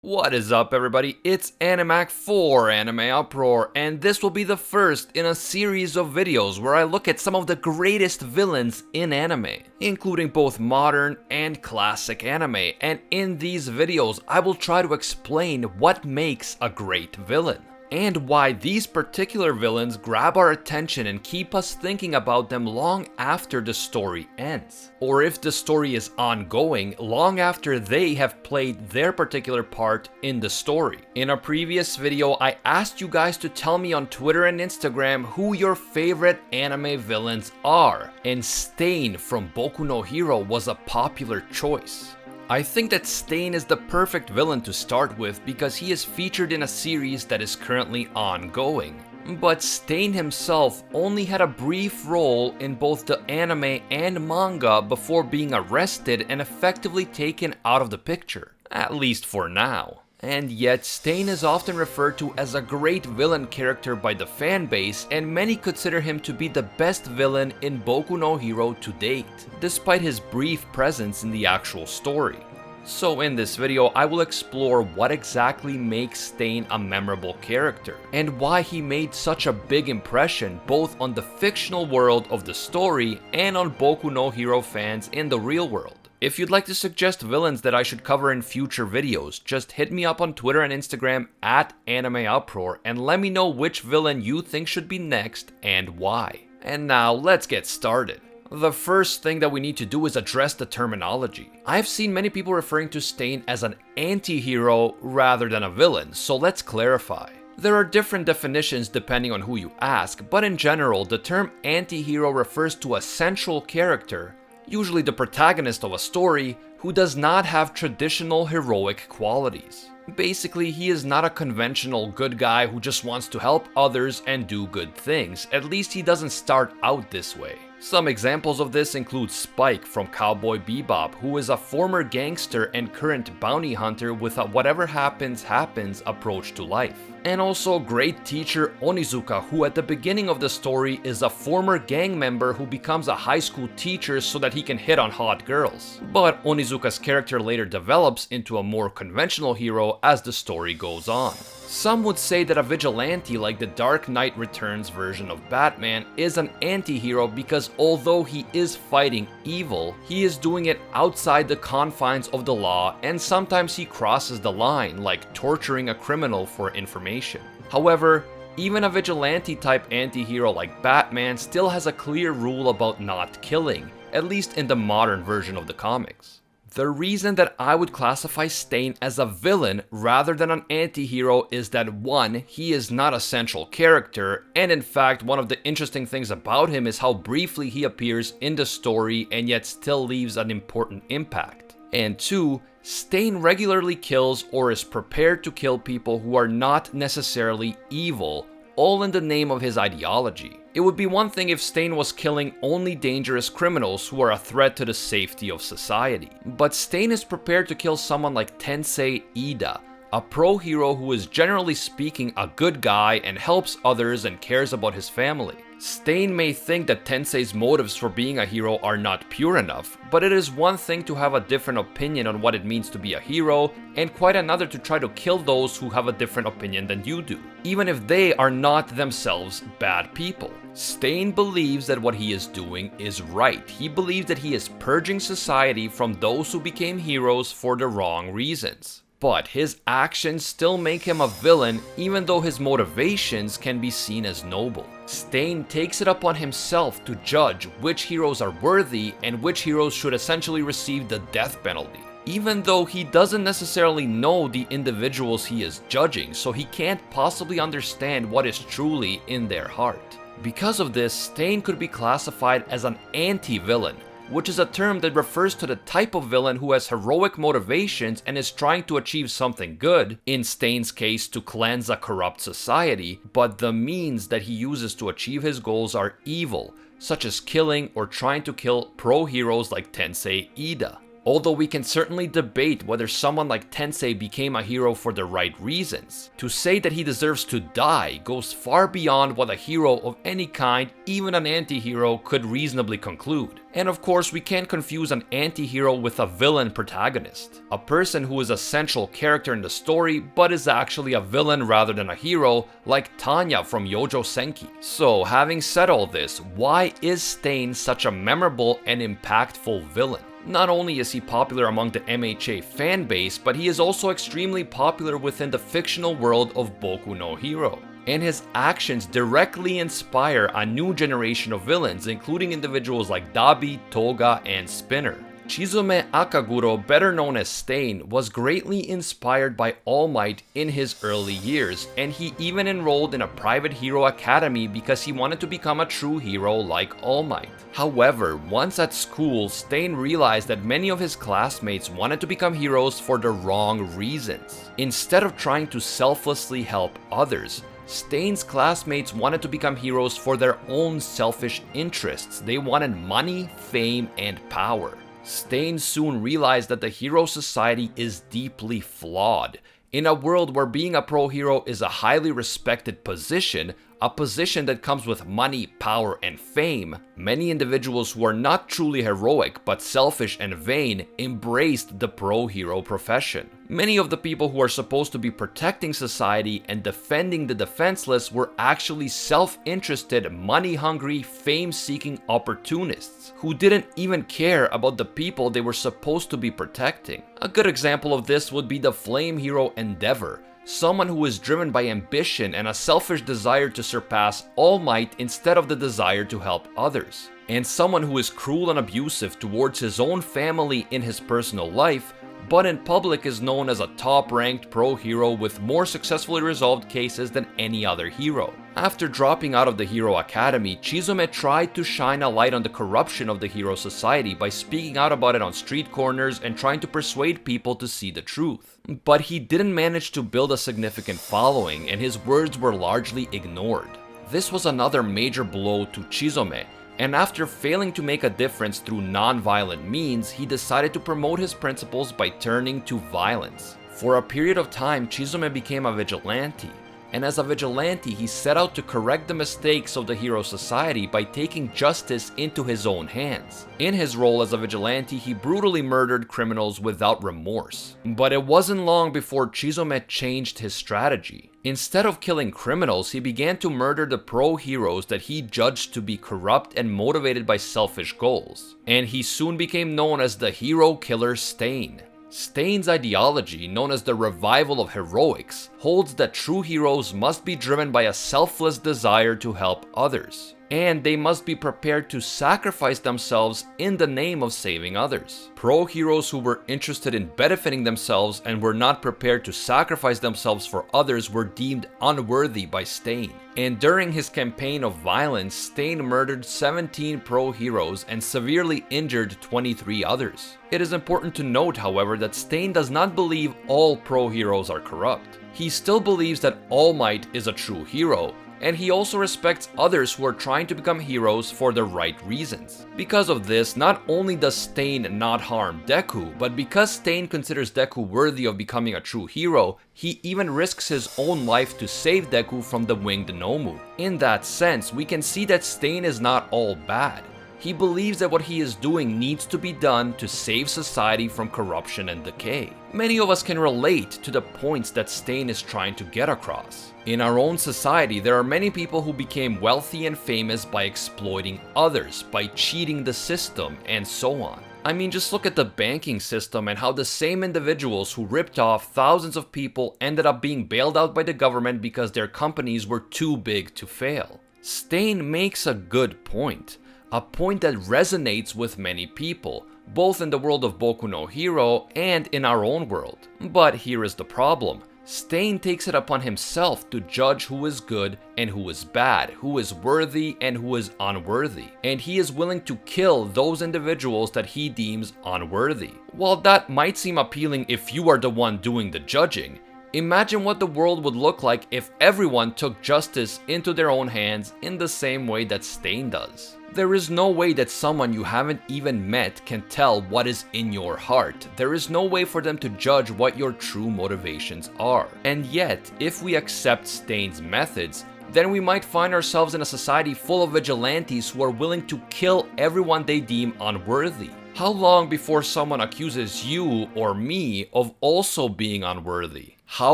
What is up, everybody? It's Animac for Anime Uproar, and this will be the first in a series of videos where I look at some of the greatest villains in anime, including both modern and classic anime, and in these videos I will try to explain what makes a great villain, and why these particular villains grab our attention and keep us thinking about them long after the story ends. Or if the story is ongoing, long after they have played their particular part in the story. In a previous video, I asked you guys to tell me on Twitter and Instagram who your favorite anime villains are, and Stain from Boku no Hero was a popular choice. I think that Stain is the perfect villain to start with because he is featured in a series that is currently ongoing. But Stain himself only had a brief role in both the anime and manga before being arrested and effectively taken out of the picture, at least for now. And yet, Stain is often referred to as a great villain character by the fanbase, and many consider him to be the best villain in Boku no Hero to date, despite his brief presence in the actual story. So in this video, I will explore what exactly makes Stain a memorable character, and why he made such a big impression both on the fictional world of the story and on Boku no Hero fans in the real world. If you'd like to suggest villains that I should cover in future videos, just hit me up on Twitter and Instagram at AnimeUproar and let me know which villain you think should be next and why. And now let's get started. The first thing that we need to do is address the terminology. I've seen many people referring to Stain as an anti-hero rather than a villain, so let's clarify. There are different definitions depending on who you ask, but in general, the term anti-hero refers to a central character, usually the protagonist of a story, who does not have traditional heroic qualities. Basically, he is not a conventional good guy who just wants to help others and do good things. At least he doesn't start out this way. Some examples of this include Spike from Cowboy Bebop, who is a former gangster and current bounty hunter with a whatever happens happens approach to life. And also great teacher Onizuka, who at the beginning of the story is a former gang member who becomes a high school teacher so that he can hit on hot girls. But Onizuka's character later develops into a more conventional hero as the story goes on. Some would say that a vigilante like the Dark Knight Returns version of Batman is an anti-hero because although he is fighting evil, he is doing it outside the confines of the law, and sometimes he crosses the line, like torturing a criminal for information. However, even a vigilante-type anti-hero like Batman still has a clear rule about not killing, at least in the modern version of the comics. The reason that I would classify Stain as a villain rather than an anti-hero is that 1, he is not a central character, and in fact one of the interesting things about him is how briefly he appears in the story and yet still leaves an important impact. And 2, Stain regularly kills or is prepared to kill people who are not necessarily evil, all in the name of his ideology. It would be one thing if Stain was killing only dangerous criminals who are a threat to the safety of society. But Stain is prepared to kill someone like Tensei Ida, a pro-hero who is generally speaking a good guy and helps others and cares about his family. Stain may think that Tensei's motives for being a hero are not pure enough, but it is one thing to have a different opinion on what it means to be a hero, and quite another to try to kill those who have a different opinion than you do, even if they are not themselves bad people. Stain believes that what he is doing is right. He believes that he is purging society from those who became heroes for the wrong reasons. But his actions still make him a villain, even though his motivations can be seen as noble. Stain takes it upon himself to judge which heroes are worthy and which heroes should essentially receive the death penalty, even though he doesn't necessarily know the individuals he is judging, so he can't possibly understand what is truly in their heart. Because of this, Stain could be classified as an anti-villain, which is a term that refers to the type of villain who has heroic motivations and is trying to achieve something good, in Stain's case to cleanse a corrupt society, but the means that he uses to achieve his goals are evil, such as killing or trying to kill pro-heroes like Tensei Ida. although we can certainly debate whether someone like Tensei became a hero for the right reasons. To say that he deserves to die goes far beyond what a hero of any kind, even an anti-hero, could reasonably conclude. And of course, we can't confuse an anti-hero with a villain protagonist, a person who is a central character in the story but is actually a villain rather than a hero, like Tanya from Yojo Senki. So, having said all this, why is Stain such a memorable and impactful villain? Not only is he popular among the MHA fanbase, but he is also extremely popular within the fictional world of Boku no Hero. And his actions directly inspire a new generation of villains, including individuals like Dabi, Toga, and Spinner. Chizume Akaguro, better known as Stain, was greatly inspired by All Might in his early years, and he even enrolled in a private hero academy because he wanted to become a true hero like All Might. However, once at school, Stain realized that many of his classmates wanted to become heroes for the wrong reasons. Instead of trying to selflessly help others, Stain's classmates wanted to become heroes for their own selfish interests. They wanted money, fame, and power. Stain soon realized that the hero society is deeply flawed. In a world where being a pro hero is a highly respected position, a position that comes with money, power, and fame, many individuals who are not truly heroic but selfish and vain embraced the pro hero profession. Many of the people who are supposed to be protecting society and defending the defenseless were actually self-interested, money-hungry, fame-seeking opportunists who didn't even care about the people they were supposed to be protecting. A good example of this would be the flame hero Endeavor, someone who is driven by ambition and a selfish desire to surpass All Might instead of the desire to help others. And someone who is cruel and abusive towards his own family in his personal life, but in public is known as a top-ranked pro hero with more successfully resolved cases than any other hero. After dropping out of the Hero Academy, Chizume tried to shine a light on the corruption of the hero society by speaking out about it on street corners and trying to persuade people to see the truth. But he didn't manage to build a significant following, and his words were largely ignored. This was another major blow to Chizume, and after failing to make a difference through non-violent means, he decided to promote his principles by turning to violence. For a period of time, Chizume became a vigilante, and as a vigilante, he set out to correct the mistakes of the hero society by taking justice into his own hands. In his role as a vigilante, he brutally murdered criminals without remorse. But it wasn't long before Chizume changed his strategy. Instead of killing criminals, he began to murder the pro-heroes that he judged to be corrupt and motivated by selfish goals. And he soon became known as the hero killer Stain. Stain's ideology, known as the revival of heroics, holds that true heroes must be driven by a selfless desire to help others, and they must be prepared to sacrifice themselves in the name of saving others. Pro-heroes who were interested in benefiting themselves and were not prepared to sacrifice themselves for others were deemed unworthy by Stain. And during his campaign of violence, Stain murdered 17 pro-heroes and severely injured 23 others. It is important to note, however, that Stain does not believe all pro-heroes are corrupt. He still believes that All Might is a true hero, and he also respects others who are trying to become heroes for the right reasons. Because of this, not only does Stain not harm Deku, but because Stain considers Deku worthy of becoming a true hero, he even risks his own life to save Deku from the Winged Nomu. In that sense, we can see that Stain is not all bad. He believes that what he is doing needs to be done to save society from corruption and decay. Many of us can relate to the points that Stain is trying to get across. In our own society, there are many people who became wealthy and famous by exploiting others, by cheating the system, and so on. I mean, just look at the banking system and how the same individuals who ripped off thousands of people ended up being bailed out by the government because their companies were too big to fail. Stain makes a good point. A point that resonates with many people, both in the world of Boku no Hero and in our own world. But here is the problem. Stain takes it upon himself to judge who is good and who is bad, who is worthy and who is unworthy. And he is willing to kill those individuals that he deems unworthy. While that might seem appealing if you are the one doing the judging, Imagine what the world would look like if everyone took justice into their own hands in the same way that Stain does. There is no way that someone you haven't even met can tell what is in your heart. There is no way for them to judge what your true motivations are. And yet, if we accept Stain's methods, then we might find ourselves in a society full of vigilantes who are willing to kill everyone they deem unworthy. How long before someone accuses you or me of also being unworthy? How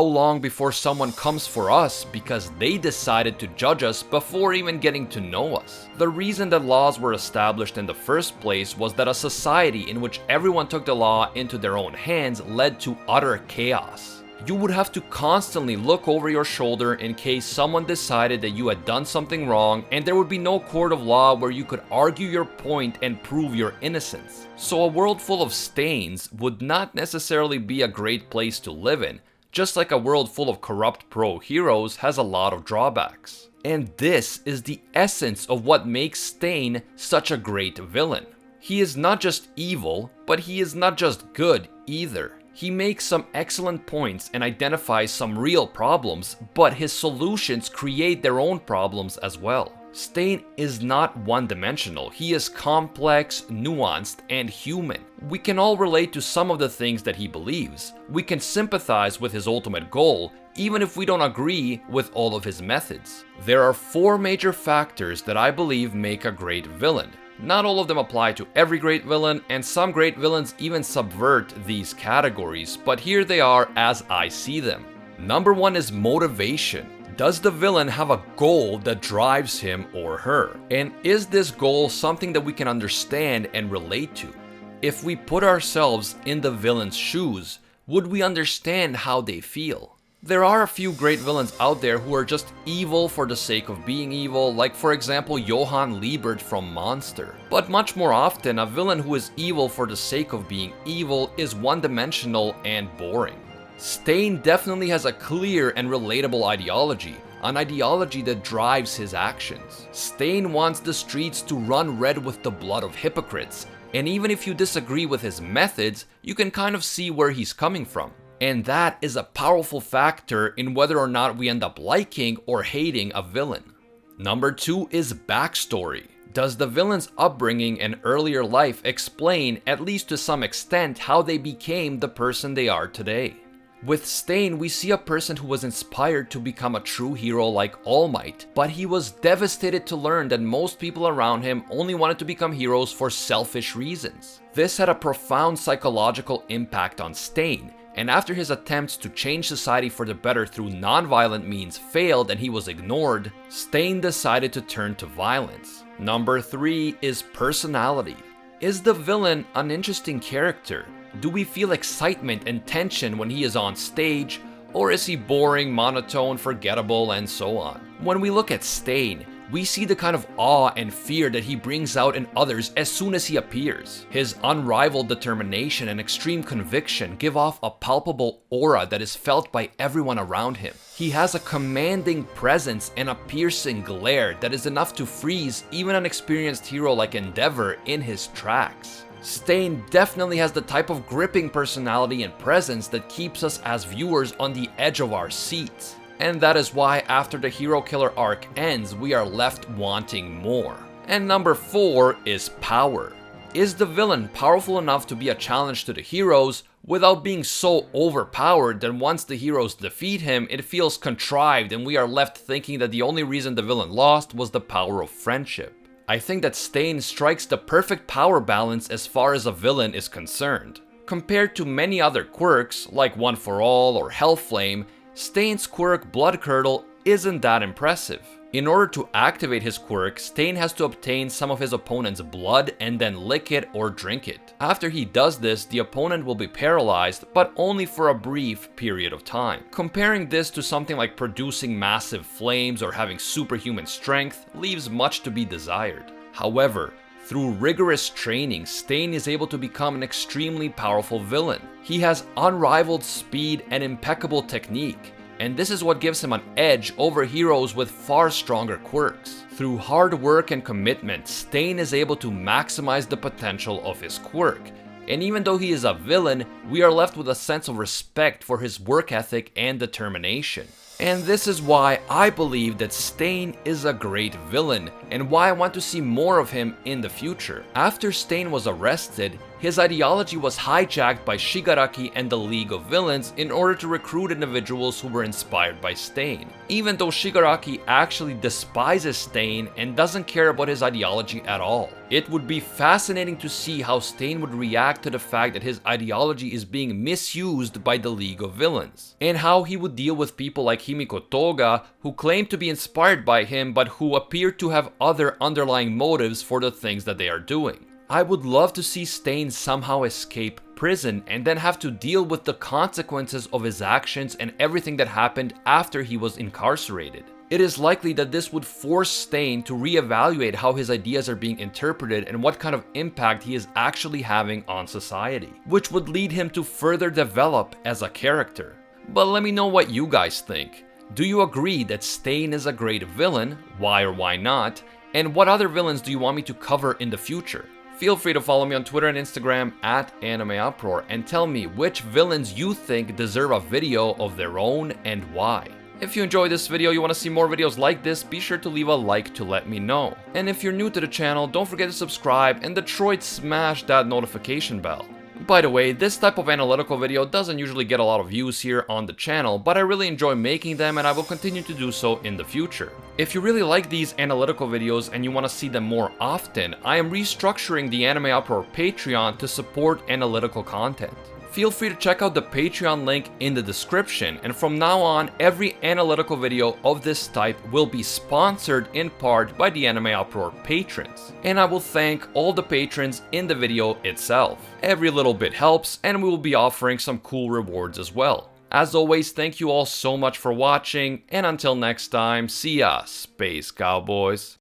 long before someone comes for us because they decided to judge us before even getting to know us? The reason that laws were established in the first place was that a society in which everyone took the law into their own hands led to utter chaos. You would have to constantly look over your shoulder in case someone decided that you had done something wrong, and there would be no court of law where you could argue your point and prove your innocence. So a world full of Stains would not necessarily be a great place to live in, just like a world full of corrupt pro-heroes has a lot of drawbacks. And this is the essence of what makes Stain such a great villain. He is not just evil, but he is not just good either. He makes some excellent points and identifies some real problems, but his solutions create their own problems as well. Stain is not one-dimensional. He is complex, nuanced, and human. We can all relate to some of the things that he believes. We can sympathize with his ultimate goal, even if we don't agree with all of his methods. There are 4 major factors that I believe make a great villain. Not all of them apply to every great villain, and some great villains even subvert these categories, but here they are as I see them. Number 1 is motivation. Does the villain have a goal that drives him or her? And is this goal something that we can understand and relate to? If we put ourselves in the villain's shoes, would we understand how they feel? There are a few great villains out there who are just evil for the sake of being evil, like for example Johann Liebert from Monster. But much more often, a villain who is evil for the sake of being evil is one-dimensional and boring. Stain definitely has a clear and relatable ideology, an ideology that drives his actions. Stain wants the streets to run red with the blood of hypocrites, and even if you disagree with his methods, you can kind of see where he's coming from. And that is a powerful factor in whether or not we end up liking or hating a villain. Number 2 is backstory. Does the villain's upbringing and earlier life explain, at least to some extent, how they became the person they are today? With Stain, we see a person who was inspired to become a true hero like All Might, but he was devastated to learn that most people around him only wanted to become heroes for selfish reasons. This had a profound psychological impact on Stain, and after his attempts to change society for the better through non-violent means failed and he was ignored, Stain decided to turn to violence. Number 3 is personality. Is the villain an interesting character? Do we feel excitement and tension when he is on stage, or is he boring, monotone, forgettable, and so on? When we look at Stain, we see the kind of awe and fear that he brings out in others as soon as he appears. His unrivaled determination and extreme conviction give off a palpable aura that is felt by everyone around him. He has a commanding presence and a piercing glare that is enough to freeze even an experienced hero like Endeavor in his tracks. Stain definitely has the type of gripping personality and presence that keeps us as viewers on the edge of our seats. And that is why after the hero killer arc ends, we are left wanting more. And number 4 is power. Is the villain powerful enough to be a challenge to the heroes without being so overpowered that once the heroes defeat him, it feels contrived and we are left thinking that the only reason the villain lost was the power of friendship? I think that Stain strikes the perfect power balance as far as a villain is concerned. Compared to many other quirks, like One for All or Hellflame, Stain's quirk Blood Curdle isn't that impressive. In order to activate his quirk, Stain has to obtain some of his opponent's blood and then lick it or drink it. After he does this, the opponent will be paralyzed, but only for a brief period of time. Comparing this to something like producing massive flames or having superhuman strength leaves much to be desired. However, through rigorous training, Stain is able to become an extremely powerful villain. He has unrivaled speed and impeccable technique, and this is what gives him an edge over heroes with far stronger quirks. Through hard work and commitment, Stain is able to maximize the potential of his quirk, and even though he is a villain, we are left with a sense of respect for his work ethic and determination. And this is why I believe that Stain is a great villain, and why I want to see more of him in the future. After Stain was arrested, his ideology was hijacked by Shigaraki and the League of Villains in order to recruit individuals who were inspired by Stain. Even though Shigaraki actually despises Stain and doesn't care about his ideology at all. It would be fascinating to see how Stain would react to the fact that his ideology is being misused by the League of Villains, and how he would deal with people like Himiko Toga, who claim to be inspired by him but who appear to have other underlying motives for the things that they are doing. I would love to see Stain somehow escape prison and then have to deal with the consequences of his actions and everything that happened after he was incarcerated. It is likely that this would force Stain to reevaluate how his ideas are being interpreted and what kind of impact he is actually having on society, which would lead him to further develop as a character. But let me know what you guys think. Do you agree that Stain is a great villain? Why or why not? And what other villains do you want me to cover in the future? Feel free to follow me on Twitter and Instagram @AnimeUproar and tell me which villains you think deserve a video of their own and why. If you enjoyed this video, you want to see more videos like this, be sure to leave a like to let me know. And if you're new to the channel, don't forget to subscribe and Detroit smash that notification bell. By the way, this type of analytical video doesn't usually get a lot of views here on the channel, but I really enjoy making them and I will continue to do so in the future. If you really like these analytical videos and you want to see them more often, I am restructuring the Anime Uproar Patreon to support analytical content. Feel free to check out the Patreon link in the description, and from now on, every analytical video of this type will be sponsored in part by the Anime Uproar patrons. And I will thank all the patrons in the video itself. Every little bit helps, and we will be offering some cool rewards as well. As always, thank you all so much for watching, and until next time, see ya, Space Cowboys.